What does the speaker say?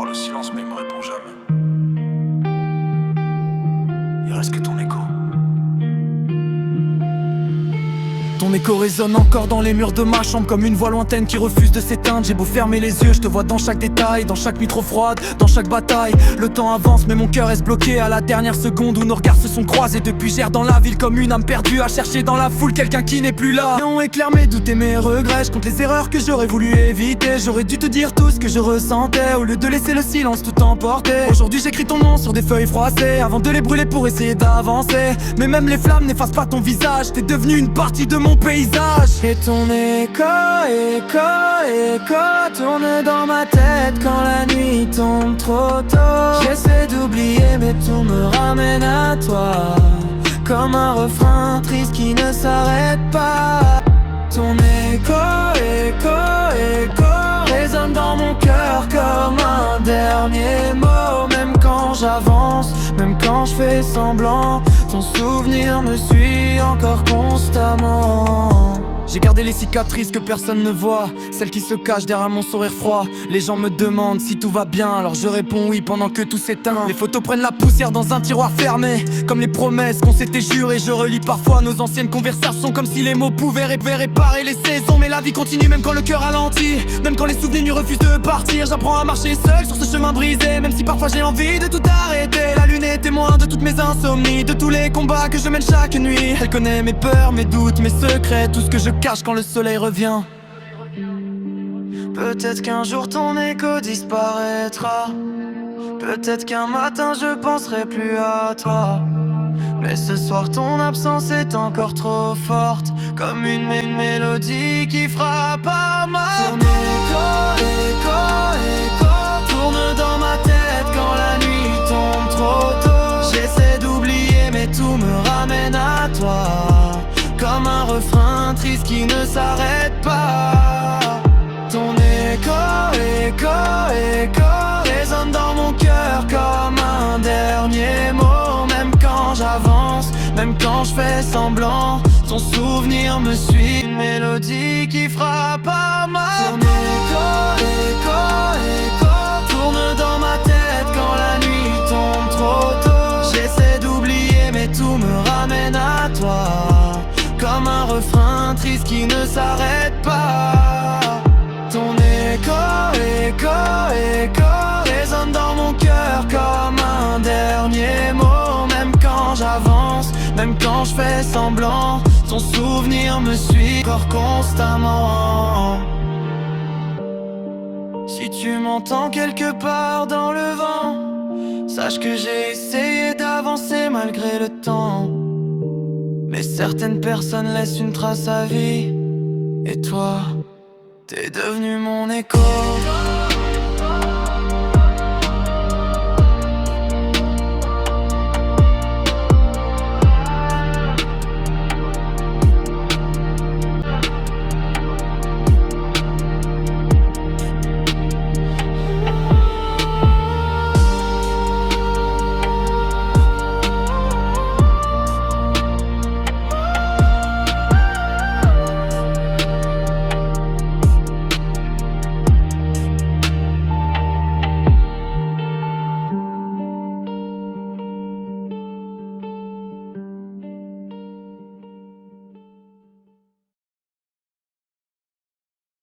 le silence mais il me répond jamais. Il reste que ton écho. Ton écho résonne encore dans les murs de ma chambre comme une voix lointaine qui refuse de s'éteindre. J'ai beau fermer les yeux, je te vois dans chaque détail, dans chaque nuit trop froide, dans chaque bataille. Le temps avance mais mon cœur reste bloqué à la dernière seconde où nos regards se sont croisés. Depuis j'erre dans la ville comme une âme perdue à chercher dans la foule quelqu'un qui n'est plus là. Néon éclaire mes doutes et mes regrets, je compte les erreurs que j'aurais voulu éviter. J'aurais dû te dire tout ce que je ressentais au lieu de laisser le silence tout emporter. Aujourd'hui j'écris ton nom sur des feuilles froissées avant de les brûler pour essayer d'avancer. Mais même les flammes n'effacent pas ton visage, t'es devenu une partie de mon paysage. Et ton écho tourne dans ma tête quand la nuit tombe trop tôt. J'essaie d'oublier mais tout me ramène à toi, comme un refrain triste qui ne s'arrête pas. Ton écho résonne dans mon cœur comme un dernier mot. Même quand j'avance, même quand je fais semblant, ton souvenir me suit encore constamment. J'ai gardé les cicatrices que personne ne voit, celles qui se cachent derrière mon sourire froid. Les gens me demandent si tout va bien, alors je réponds oui pendant que tout s'éteint. Les photos prennent la poussière dans un tiroir fermé, comme les promesses qu'on s'était jurées. Je relis parfois nos anciennes conversations comme si les mots pouvaient réparer les saisons. Mais la vie continue même quand le cœur ralentit, même quand les souvenirs refusent de partir. J'apprends à marcher seul sur ce chemin brisé, même si parfois j'ai envie de tout arrêter. La lune est témoin de toutes mes insomnies, de tous les combats que je mène chaque nuit. Elle connaît mes peurs, mes doutes, mes secrets, tout ce que je cache quand le soleil revient. Peut-être qu'un jour ton écho disparaîtra, peut-être qu'un matin je penserai plus à toi. Mais ce soir ton absence est encore trop forte, comme une mélodie qui frappe à ma porte. Ton écho tourne dans ma tête quand la nuit tombe trop tôt. J'essaie d'oublier mais tout me ramène à toi, comme un refrain triste qui ne s'arrête pas. Ton écho résonne dans mon cœur comme un dernier mot. Même quand j'avance, même quand je fais semblant, ton souvenir me suit. Une mélodie qui frappe à ma porte. Ton écho tourne dans ma tête quand la nuit tombe trop tôt. J'essaie d'oublier mais tout me ramène à toi, comme un refrain triste qui ne s'arrête pas. Ton écho résonne dans mon cœur comme un dernier mot. Même quand j'avance, même quand je fais semblant, ton souvenir me suit encore constamment. Si tu m'entends quelque part dans le vent, sache que j'ai essayé d'avancer malgré le temps. Mais certaines personnes laissent une trace à vie, et toi, t'es devenu mon écho.